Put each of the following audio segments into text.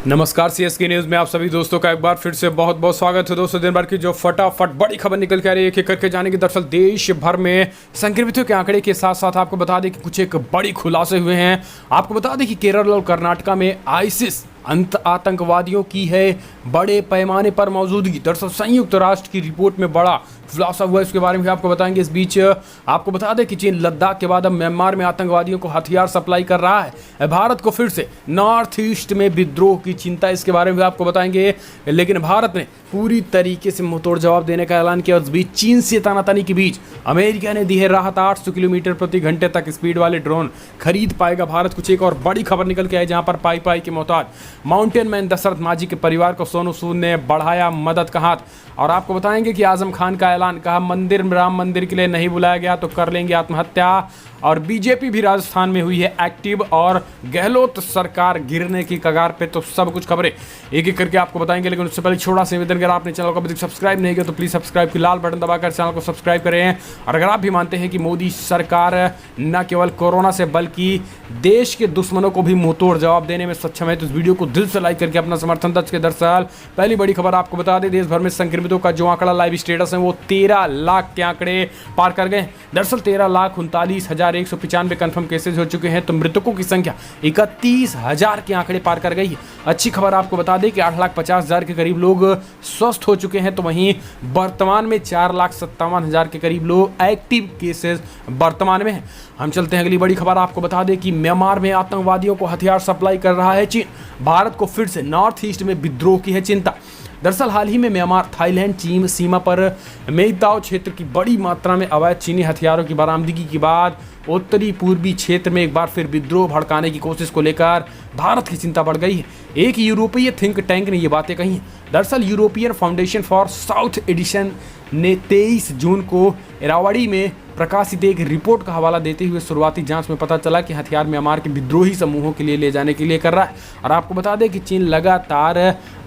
नमस्कार CSK news में आप सभी दोस्तों का एक बार फिर से बहुत बहुत स्वागत है। दोस्तों, दिन भर की जो फटाफट बड़ी खबर निकल के आ रही है, एक एक करके जाने की। दरअसल देश भर में संक्रमितों के आंकड़े के साथ साथ आपको बता दें कि कुछ एक बड़ी खुलासे हुए हैं। आपको बता दें कि केरल और कर्नाटका में आईसिस आतंकवादियों की है बड़े पैमाने पर मौजूदगी। दरअसल संयुक्त राष्ट्र की रिपोर्ट में बड़ा खुलासा हुआ, इसके बारे में भी आपको बताएंगे। इस बीच आपको बता दें कि चीन लद्दाख के बाद अब म्यांमार में आतंकवादियों को हथियार सप्लाई कर रहा है। भारत को फिर से नॉर्थ ईस्ट में विद्रोह की चिंता, इसके बारे में भी आपको बताएंगे। लेकिन भारत ने पूरी तरीके से मुंहतोड़ जवाब देने का ऐलान किया। उस बीच चीन से तानातानी के बीच अमेरिका ने दी है राहत। 800 किलोमीटर प्रति घंटे तक स्पीड वाले ड्रोन खरीद पाएगा भारत। कुछ एक और बड़ी खबर निकल के आई, जहां पर पाई के मोहताज माउंटेन मैन दशरथ माझी के परिवार को सोनू सूद ने बढ़ाया मदद का हाथ। और आपको बताएंगे कि आजम खान का ऐलान, कहा राम मंदिर के लिए नहीं बुलाया गया तो कर लेंगे आत्महत्या। और बीजेपी भी राजस्थान में हुई है एक्टिव, और गहलोत सरकार गिरने की कगार पे। तो सब कुछ खबरें एक एक करके आपको बताएंगे, लेकिन उससे पहले छोटा सा निवेदन, अगर आपने चैनल को अभी तक सब्सक्राइब नहीं किया तो प्लीज सब्सक्राइब की लाल बटन दबाकर चैनल को सब्सक्राइब करें। और अगर आप भी मानते हैं कि मोदी सरकार न केवल कोरोना से बल्कि देश के दुश्मनों को भी मुंहतोड़ जवाब देने में सक्षम है, तो इस वीडियो को दिल से लाइक करके अपना समर्थन दर्ज करें। दरअसल पहली बड़ी खबर आपको बता दें, देश भर में संक्रमितों का जो आंकड़ा लाइव स्टेटस है वो 13 लाख के आंकड़े पार कर गए। दरअसल 13,39,195 कंफर्म केसेज हो चुके हैं, तो मृतकों की संख्या 31,000 के आंकड़े पार कर गई है। अच्छी खबर आपको बता दें कि 8,50,000 के करीब लोग स्वस्थ हो चुके हैं, तो वहीं वर्तमान में 4,57,000 के करीब लोग एक्टिव केसेज वर्तमान में हैं। हम चलते हैं अगली बड़ी खबर। आपको बता दें कि म्यांमार में आतंकवादियों को हथियार सप्लाई कर रहा है चीन। भारत को फिर से नॉर्थ ईस्ट में विद्रोह की है चिंता। दरअसल हाल ही में म्यांमार थाईलैंड चीन सीमा पर मेईताओ क्षेत्र की बड़ी मात्रा में अवैध चीनी हथियारों की बरामदगी के बाद उत्तरी पूर्वी क्षेत्र में एक बार फिर विद्रोह भड़काने की कोशिश को लेकर भारत की चिंता बढ़ गई है। एक यूरोपीय थिंक टैंक ने ये बातें कही हैं। दरअसल European Foundation for South Edition ने 23 जून को इरावदी में प्रकाशित एक रिपोर्ट का हवाला देते हुए शुरुआती जांच में पता चला कि हथियार म्यांमार के विद्रोही समूहों के लिए ले जाने के लिए कर रहा है। और आपको बता दें कि चीन लगातार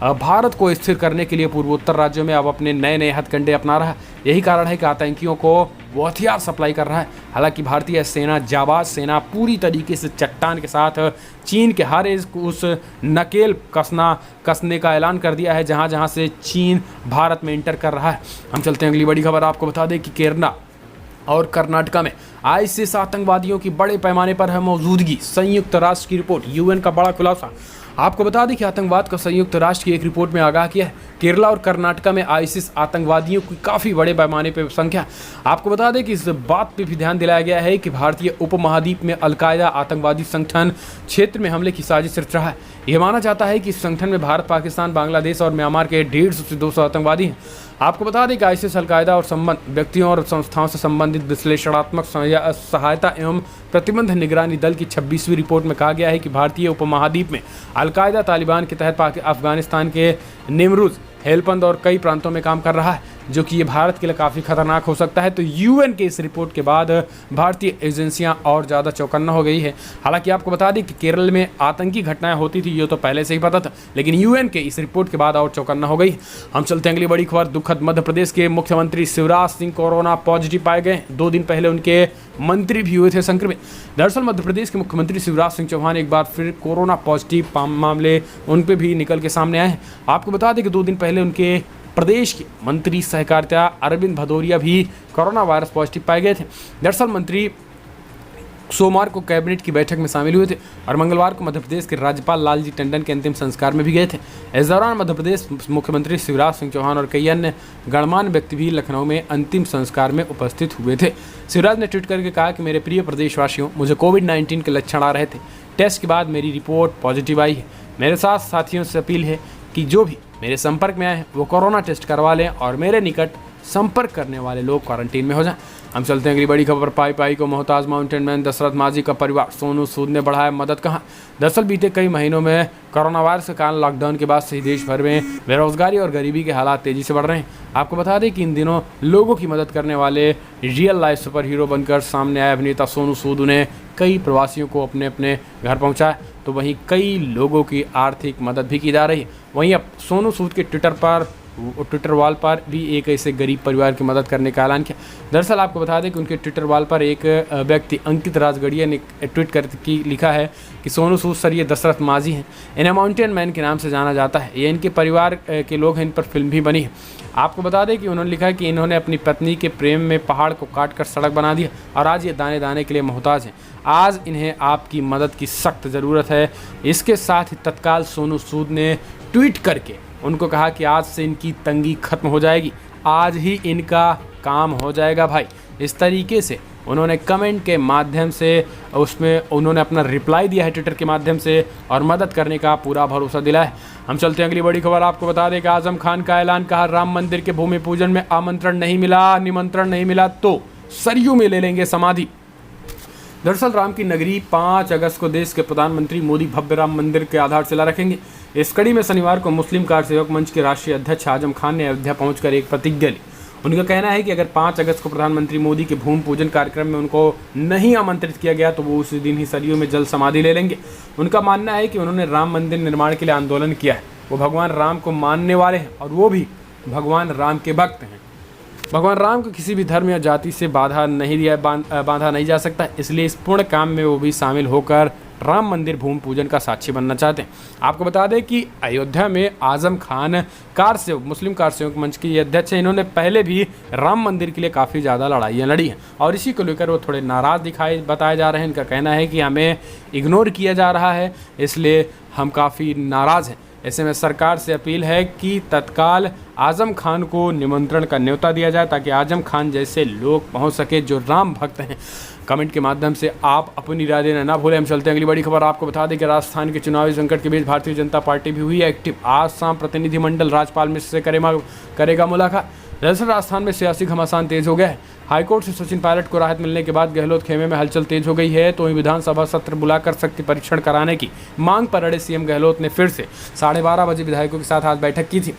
भारत को स्थिर करने के लिए पूर्वोत्तर राज्यों में अब अपने नए नए हथकंडे अपना रहा है। यही कारण है कि आतंकियों को वो हथियार सप्लाई कर रहा है। हालांकि भारतीय सेना, जाबाज सेना पूरी तरीके से चट्टान के साथ चीन के हर एक उस नकेल कसने का ऐलान कर दिया है जहां जहां से चीन भारत में इंटर कर रहा है। हम चलते हैं अगली बड़ी खबर। आपको बता दें कि केरला और कर्नाटका में आईसिस आतंकवादियों की बड़े पैमाने पर है मौजूदगी। संयुक्त राष्ट्र की रिपोर्ट, यूएन का बड़ा खुलासा। आपको बता दें कि आतंकवाद का संयुक्त राष्ट्र की एक रिपोर्ट में आगाह किया है। केरला और कर्नाटका में आईसिस आतंकवादियों की काफ़ी बड़े पैमाने पर संख्या। आपको बता दें कि इस बात पे भी ध्यान दिलाया गया है कि भारतीय उपमहाद्वीप में अलकायदा आतंकवादी संगठन क्षेत्र में हमले की साजिश रच रहा है। यह माना जाता है कि इस संगठन में भारत, पाकिस्तान, बांग्लादेश और म्यांमार के 150 से 200 आतंकवादी हैं। आपको बता दें कि आईसिस, अलकायदा और संबंध व्यक्तियों और संस्थाओं से संबंधित विश्लेषणात्मक सहायता एवं प्रतिबंध निगरानी दल की 26वीं रिपोर्ट में कहा गया है कि भारतीय उपमहाद्वीप में अलकायदा तालिबान के तहत अफगानिस्तान के निमरुज, हेल्पंद और कई प्रांतों में काम कर रहा है, जो कि ये भारत के लिए काफ़ी खतरनाक हो सकता है। तो यूएन के इस रिपोर्ट के बाद भारतीय एजेंसियां और ज़्यादा चौकन्ना हो गई है। हालांकि आपको बता दें कि केरल में आतंकी घटनाएं होती थी, ये तो पहले से ही पता था, लेकिन यूएन के इस रिपोर्ट के बाद और चौकन्ना हो गई। हम चलते हैं अगली बड़ी खबर। दुखद, मध्य प्रदेश के मुख्यमंत्री शिवराज सिंह कोरोना पॉजिटिव पाए गए। 2 दिन पहले उनके मंत्री भी हुए थे संक्रमित। दरअसल मध्य प्रदेश के मुख्यमंत्री शिवराज सिंह चौहान एक बार फिर कोरोना पॉजिटिव मामले उन पे भी निकल के सामने आए हैं। आपको बता दें कि 2 दिन पहले उनके प्रदेश के मंत्री सहकारिता अरविंद भदौरिया भी कोरोना वायरस पॉजिटिव पाए गए थे। दरअसल मंत्री सोमवार को कैबिनेट की बैठक में शामिल हुए थे और मंगलवार को मध्य प्रदेश के राज्यपाल लालजी टंडन के अंतिम संस्कार में भी गए थे। इस दौरान मध्य प्रदेश मुख्यमंत्री शिवराज सिंह चौहान और कई अन्य गणमान्य व्यक्ति भी लखनऊ में अंतिम संस्कार में उपस्थित हुए थे। शिवराज ने ट्वीट करके कहा कि मेरे प्रिय प्रदेशवासियों, मुझे कोविड-19 के लक्षण आ रहे थे। टेस्ट के बाद मेरी रिपोर्ट पॉजिटिव आई है। मेरे साथ साथियों से अपील है कि जो भी मेरे संपर्क में आए हैं वो कोरोना टेस्ट करवा लें और मेरे निकट संपर्क करने वाले लोग क्वारंटीन में हो जाएं। हम चलते हैं अगली बड़ी खबर। पाई को मोहताज माउंटेन मैन दशरथ माझी का परिवार सोनू सूद ने बढ़ाया मदद कहाँ। दरअसल बीते कई महीनों में कोरोना वायरस के कारण लॉकडाउन के बाद से देश भर में बेरोजगारी और गरीबी के हालात तेजी से बढ़ रहे हैं। आपको बता दें कि इन दिनों लोगों की मदद करने वाले रियल लाइफ सुपर हीरो बनकर सामने आए अभिनेता सोनू सूद ने कई प्रवासियों को अपने अपने घर पहुँचाया, तो वहीं कई लोगों की आर्थिक मदद भी की जा रही है। वहीं अब सोनू सूद के ट्विटर पर ट्विटर वॉल पर भी एक ऐसे गरीब परिवार की मदद करने का ऐलान किया। दरअसल आपको बता दें कि उनके ट्विटर वॉल पर एक व्यक्ति अंकित राजगढ़िया ने ट्वीट कर लिखा है कि सोनू सूद सर ये दशरथ मांझी हैं, इन्हें माउंटेन मैन के नाम से जाना जाता है, ये इनके परिवार के लोग हैं, इन पर फिल्म भी बनी है। आपको बता दें कि उन्होंने लिखा कि इन्होंने अपनी पत्नी के प्रेम में पहाड़ को काट कर सड़क बना दिया और आज ये दाने दाने के लिए मोहताज हैं। आज इन्हें आपकी मदद की सख्त ज़रूरत है। इसके साथ ही तत्काल सोनू सूद ने ट्वीट करके उनको कहा कि आज से इनकी तंगी खत्म हो जाएगी, आज ही इनका काम हो जाएगा भाई। इस तरीके से उन्होंने कमेंट के माध्यम से उसमें उन्होंने अपना रिप्लाई दिया है ट्विटर के माध्यम से और मदद करने का पूरा भरोसा दिलाया है। हम चलते हैं अगली बड़ी खबर। आपको बता दें कि आजम खान का ऐलान, कहा राम मंदिर के भूमि पूजन में आमंत्रण नहीं मिला, निमंत्रण नहीं मिला तो सरयू में ले लेंगे समाधि। दरअसल राम की नगरी 5 अगस्त को देश के प्रधानमंत्री मोदी भव्य राम मंदिर के आधारशिला रखेंगे। इस कड़ी में शनिवार को मुस्लिम कार सेवक मंच के राष्ट्रीय अध्यक्ष आजम खान ने अयोध्या पहुंचकर एक प्रतिज्ञा ली। उनका कहना है कि अगर 5 अगस्त को प्रधानमंत्री मोदी के भूमि पूजन कार्यक्रम में उनको नहीं आमंत्रित किया गया तो वो उसी दिन ही सरयू में जल समाधि ले लेंगे। उनका मानना है कि उन्होंने राम मंदिर निर्माण के लिए आंदोलन किया है, वो भगवान राम को मानने वाले हैं और वो भी भगवान राम के भक्त हैं। भगवान राम को किसी भी धर्म या जाति से बांधा नहीं जा सकता, इसलिए इस पूर्ण काम में वो भी शामिल होकर राम मंदिर भूमि पूजन का साक्षी बनना चाहते हैं। आपको बता दें कि अयोध्या में आजम खान कार सेवक मुस्लिम कार सेवक मंच के अध्यक्ष हैं। इन्होंने पहले भी राम मंदिर के लिए काफ़ी ज़्यादा लड़ाइयाँ लड़ी हैं और इसी को लेकर वो थोड़े नाराज़ बताए जा रहे हैं। इनका कहना है कि हमें इग्नोर किया जा रहा है, इसलिए हम काफ़ी नाराज़ हैं। ऐसे में सरकार से अपील है कि तत्काल आजम खान को निमंत्रण का न्योता दिया जाए ताकि आजम खान जैसे लोग पहुंच सके जो राम भक्त हैं। कमेंट के माध्यम से आप अपनी राय देना ना भूलें। हम चलते हैं अगली बड़ी खबर। आपको बता दें कि राजस्थान के चुनावी संकट के बीच भारतीय जनता पार्टी भी हुई है एक्टिव। आज शाम प्रतिनिधिमंडल राज्यपाल मिश्र से करेगा मुलाकात। दरअसल राजस्थान में सियासी घमासान तेज हो गया है। हाईकोर्ट से सचिन पायलट को राहत मिलने के बाद गहलोत खेमे में हलचल तेज हो गई है। तो वहीं विधानसभा सत्र बुलाकर शक्ति परीक्षण कराने की मांग पर अड़े सीएम गहलोत ने फिर से 12:30 बजे विधायकों के साथ आज बैठक की थी।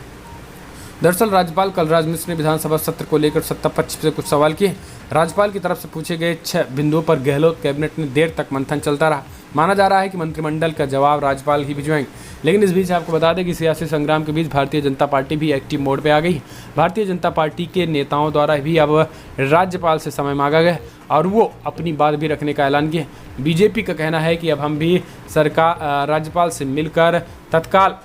दरअसल राज्यपाल कलराज मिश्र ने विधानसभा सत्र को लेकर सत्ता पक्ष से कुछ सवाल किए। राज्यपाल की तरफ से पूछे गए 6 बिंदुओं पर गहलोत कैबिनेट में देर तक मंथन चलता रहा। माना जा रहा है कि मंत्रिमंडल का जवाब राज्यपाल ही भिजवाएंगे। लेकिन इस बीच आपको बता दें कि सियासी संग्राम के बीच भारतीय जनता पार्टी भी एक्टिव मोड पे आ गई। भारतीय जनता पार्टी के नेताओं द्वारा भी अब राज्यपाल से समय मांगा गया और वो अपनी बात भी रखने का ऐलान किया। बीजेपी का कहना है कि अब हम भी राज्यपाल से मिलकर तत्काल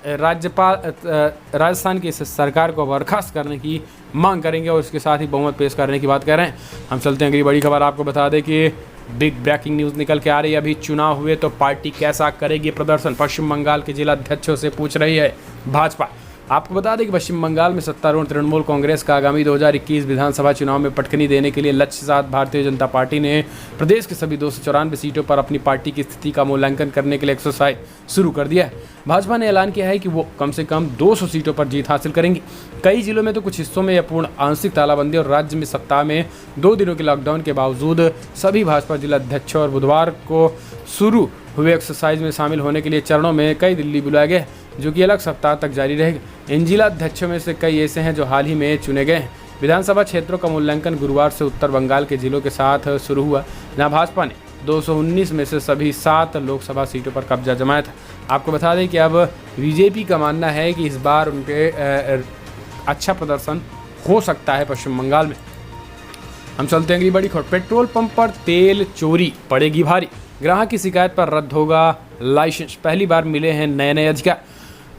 राजस्थान की इस सरकार को बर्खास्त करने की मांग करेंगे और इसके साथ ही बहुमत पेश करने की बात कर रहे हैं। हम चलते हैं अगली बड़ी खबर। आपको बता दें कि बिग ब्रेकिंग न्यूज़ निकल के आ रही है। अभी चुनाव हुए तो पार्टी कैसा करेगी प्रदर्शन, पश्चिम बंगाल के जिला अध्यक्षों से पूछ रही है भाजपा। आपको बता दें कि पश्चिम बंगाल में सत्तारूढ़ तृणमूल कांग्रेस का आगामी 2021 विधानसभा चुनाव में पटखनी देने के लिए लक्ष्य साथ भारतीय जनता पार्टी ने प्रदेश के सभी 294 सीटों पर अपनी पार्टी की स्थिति का मूल्यांकन करने के लिए एक्सरसाइज शुरू कर दिया है। भाजपा ने ऐलान किया है कि वो कम से कम 200 सीटों पर जीत हासिल करेंगी। कई जिलों में तो कुछ हिस्सों में यह पूर्ण आंशिक तालाबंदी और राज्य में सप्ताह में 2 दिनों के लॉकडाउन के बावजूद सभी भाजपा जिला अध्यक्षों और बुधवार को शुरू हुए एक्सरसाइज में शामिल होने के लिए चरणों में कई दिल्ली बुलाए गए जो कि अलग सप्ताह तक जारी रहेगा। इन जिला अध्यक्षों में से कई ऐसे हैं जो हाल ही में चुने गए हैं। विधानसभा क्षेत्रों का मूल्यांकन गुरुवार से उत्तर बंगाल के जिलों के साथ शुरू हुआ जहां भाजपा ने 219 में से सभी 7 लोकसभा सीटों पर कब्जा जमाया था। आपको बता दें कि अब बीजेपी का मानना है कि इस बार उनके अच्छा प्रदर्शन हो सकता है पश्चिम बंगाल में। हम चलते हैं अगली बड़ी खबर। पेट्रोल पंप पर तेल चोरी पड़ेगी भारी, ग्राहक की शिकायत पर रद्द होगा लाइसेंस। पहली बार मिले हैं नए अधिकार।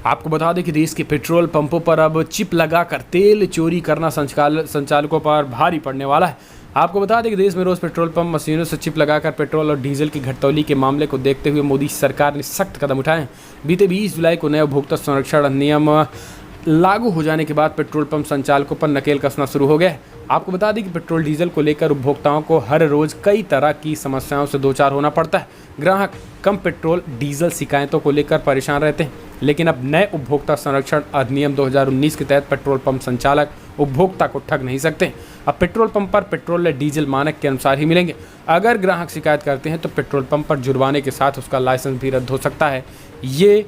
आपको बता दें कि देश के पेट्रोल पंपों पर अब चिप लगाकर तेल चोरी करना संचालकों पर भारी पड़ने वाला है। आपको बता दें कि देश में रोज पेट्रोल पंप मशीनों से चिप लगाकर पेट्रोल और डीजल की घटतौली के मामले को देखते हुए मोदी सरकार ने सख्त कदम उठाए हैं। बीते 20 जुलाई को नए उपभोक्ता संरक्षण अधिनियम लागू हो जाने के बाद पेट्रोल पंप संचालकों पर नकेल कसना शुरू हो गया। आपको बता दें कि पेट्रोल डीजल को लेकर उपभोक्ताओं को हर रोज कई तरह की समस्याओं से दो चार होना पड़ता है। ग्राहक कम पेट्रोल डीजल शिकायतों को लेकर परेशान रहते हैं, लेकिन अब नए उपभोक्ता संरक्षण अधिनियम 2019 के तहत पेट्रोल पंप संचालक उपभोक्ता को ठग नहीं सकते। अब पेट्रोल पंप पर पेट्रोल या डीजल मानक के अनुसार ही मिलेंगे। अगर ग्राहक शिकायत करते हैं तो पेट्रोल पंप पर जुर्माने के साथ उसका लाइसेंस भी रद्द हो सकता है। ये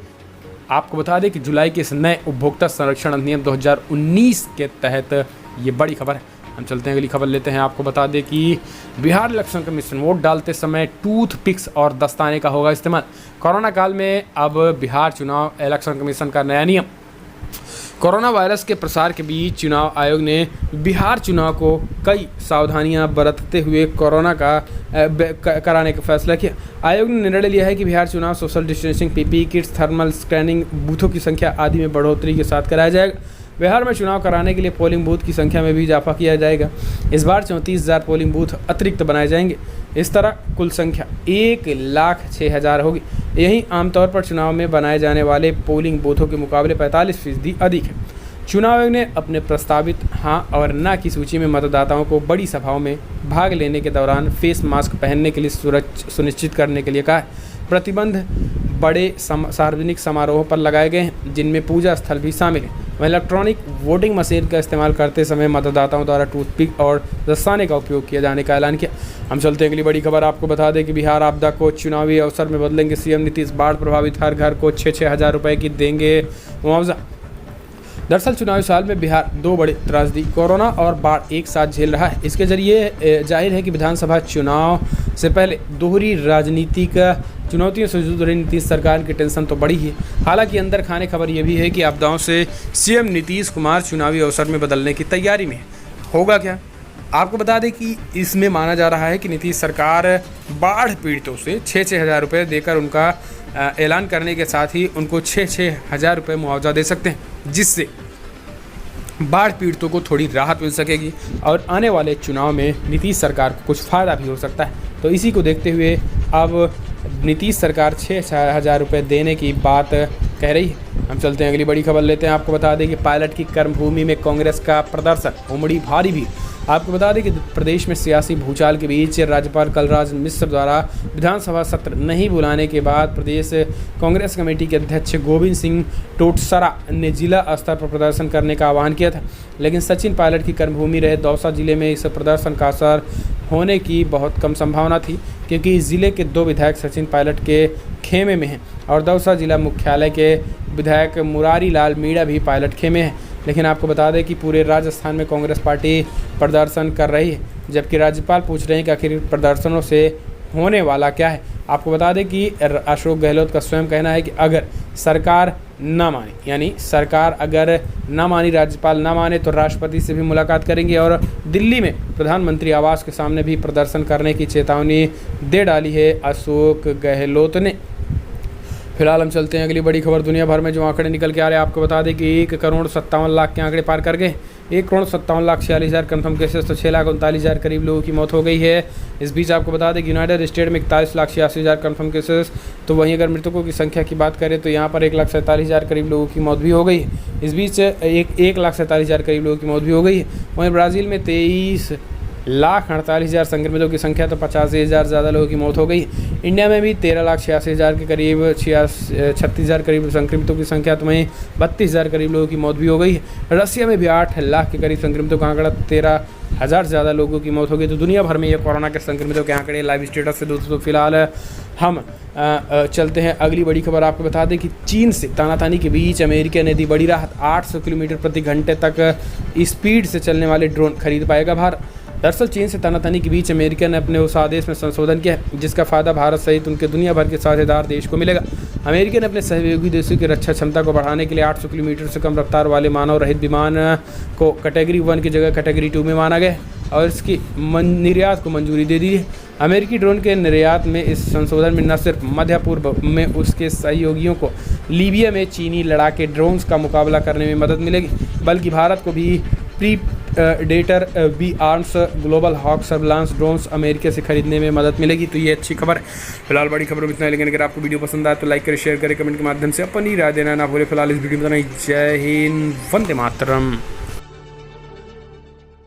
आपको बता दें कि जुलाई के इस नए उपभोक्ता संरक्षण अधिनियम 2019 के तहत ये बड़ी खबर है। हम चलते हैं अगली खबर लेते हैं। आपको बता दें कि बिहार इलेक्शन कमीशन वोट डालते समय टूथ पिक्स और दस्ताने का होगा इस्तेमाल। कोरोना काल में अब बिहार चुनाव इलेक्शन कमीशन का नया नियम कोरोना वायरस के प्रसार के बीच चुनाव आयोग ने बिहार चुनाव को कई सावधानियां बरतते हुए कोरोना कराने का फैसला किया। आयोग ने निर्णय लिया है कि बिहार चुनाव social distancing, PPE kits, thermal scanning, बूथों की संख्या आदि में बढ़ोतरी के साथ कराया जाएगा। बिहार में चुनाव कराने के लिए पोलिंग बूथ की संख्या में भी इजाफा किया जाएगा। इस बार 34,000 पोलिंग बूथ अतिरिक्त बनाए जाएंगे। इस तरह कुल संख्या 1,06,000 होगी। यही आमतौर पर चुनाव में बनाए जाने वाले पोलिंग बूथों के मुकाबले 45% अधिक है। चुनाव आयोग ने अपने प्रस्तावित हाँ और ना की सूची में मतदाताओं को बड़ी सभाओं में भाग लेने के दौरान फेस मास्क पहनने के लिए सुनिश्चित करने के लिए कहा है। प्रतिबंध बड़े सार्वजनिक समारोहों पर लगाए गए हैं, जिनमें पूजा स्थल भी शामिल है। वहीं इलेक्ट्रॉनिक वोटिंग मशीन का इस्तेमाल करते समय मतदाताओं द्वारा टूथपिक और दस्ताने का उपयोग किए जाने का ऐलान किया। हम चलते हैं अगली बड़ी खबर। आपको बता दें कि बिहार आपदा को चुनावी अवसर में बदलेंगे सीएम नीतीश। बाढ़ प्रभावित हर घर को 6-6 हज़ार रुपये की देंगे मुआवजा। दरअसल चुनावी साल में बिहार दो बड़े त्रासदी, कोरोना और बाढ़ एक साथ झेल रहा है। इसके जरिए जाहिर है कि विधानसभा चुनाव से पहले दोहरी राजनीतिक चुनौतियों से जूझ रही नीतीश सरकार की टेंशन तो बड़ी ही है। हालांकि अंदर खाने खबर यह भी है कि आपदाओं से सीएम नीतीश कुमार चुनावी अवसर में बदलने की तैयारी में होगा क्या। आपको बता दें कि इसमें माना जा रहा है कि नीतीश सरकार बाढ़ पीड़ितों से 6-6 हज़ार रुपये देकर उनका ऐलान करने के साथ ही उनको 6-6 हज़ार रुपये मुआवजा दे सकते हैं, जिससे बाढ़ पीड़ितों को थोड़ी राहत मिल सकेगी और आने वाले चुनाव में नीतीश सरकार को कुछ फ़ायदा भी हो सकता है। तो इसी को देखते हुए अब नीतीश सरकार 6 हज़ार रुपये देने की बात कह रही है। हम चलते हैं अगली बड़ी खबर लेते हैं। आपको बता दें कि पायलट की कर्मभूमि में कांग्रेस का प्रदर्शन उमड़ी भारी भी। आपको बता दें कि प्रदेश में सियासी भूचाल के बीच राज्यपाल कलराज मिश्र द्वारा विधानसभा सत्र नहीं बुलाने के बाद प्रदेश कांग्रेस कमेटी के अध्यक्ष गोविंद सिंह टोटसरा ने जिला स्तर पर प्रदर्शन करने का आह्वान किया था। लेकिन सचिन पायलट की कर्मभूमि रहे दौसा जिले में इस प्रदर्शन का असर होने की बहुत कम संभावना थी, क्योंकि जिले के 2 विधायक सचिन पायलट के खेमे में हैं और दौसा जिला मुख्यालय के विधायक मुरारी लाल मीणा भी पायलट खेमे हैं। लेकिन आपको बता दें कि पूरे राजस्थान में कांग्रेस पार्टी प्रदर्शन कर रही है, जबकि राज्यपाल पूछ रहे हैं कि आखिर प्रदर्शनों से होने वाला क्या है। आपको बता दें कि अशोक गहलोत का स्वयं कहना है कि अगर सरकार न माने, यानी सरकार अगर न मानी, राज्यपाल न माने, तो राष्ट्रपति से भी मुलाकात करेंगे और दिल्ली में प्रधानमंत्री आवास के सामने भी प्रदर्शन करने की चेतावनी दे डाली है अशोक गहलोत ने। फिलहाल हम चलते हैं अगली बड़ी खबर। दुनिया भर में जो आंकड़े निकल के आ रहे हैं, आपको बता दें कि 1,57,00,000 के आंकड़े पार कर गए। 1,57,46,000 कन्फर्म केसेस, तो 6,39,000 करीब लोगों की मौत हो गई है। इस बीच आपको बता दें कि यूनाइटेड स्टेट में 41,86,000 कन्फर्म केसेस, तो वहीं अगर मृतकों की संख्या की बात करें तो यहाँ पर 1,47,000 करीब लोगों की मौत भी हो गई है। इस बीच 1,47,000 करीब लोगों की मौत भी हो गई है। वहीं ब्राज़ील में 23,48,000 संक्रमितों की संख्या, तो 85,000 ज़्यादा लोगों की मौत हो गई। इंडिया में भी 13,86,000 के करीब 36,000 करीब संक्रमितों की संख्या, तो वहीं 32,000 करीब लोगों की मौत भी हो गई है। रसिया में भी 8 लाख के करीब संक्रमितों का आंकड़ा, 13,000 ज़्यादा लोगों की मौत हो गई। तो दुनिया भर में ये कोरोना के संक्रमितों के आंकड़े लाइव स्टेटस से दोस्तों फिलहाल हम चलते हैं अगली बड़ी खबर। आपको बता दें कि चीन से तानातानी के बीच अमेरिका ने दी बड़ी राहत। 800 किलोमीटर प्रति घंटे तक स्पीड से चलने वाले ड्रोन खरीद पाएगा भारत। दरअसल चीन से तानातानी के बीच अमेरिका ने अपने उस आदेश में संशोधन किया है, जिसका फायदा भारत सहित उनके दुनिया भर के साझेदार देश को मिलेगा। अमेरिका ने अपने सहयोगी देशों की रक्षा क्षमता को बढ़ाने के लिए 800 किलोमीटर से कम रफ्तार वाले मानव रहित विमान को कैटेगरी 1 की जगह कैटेगरी 2 में माना गया और इसकी निर्यात को मंजूरी दे दी है। अमेरिकी ड्रोन के निर्यात में इस संशोधन में न सिर्फ मध्य पूर्व में उसके सहयोगियों को लीबिया में चीनी लड़ाके ड्रोन्स का मुकाबला करने में मदद मिलेगी, बल्कि भारत को भी Predator B arms Global Hawk surveillance drones America से खरीदने में मदद मिलेगी। तो ये अच्छी खबर है। फिलहाल बड़ी खबर में इतना है, लेकिन अगर आपको वीडियो पसंद आए तो लाइक करें, शेयर करें, कमेंट के माध्यम से अपनी राय देना ना भूलें। फिलहाल इस वीडियो में इतना ही। जय हिंद, वंदे मातरम।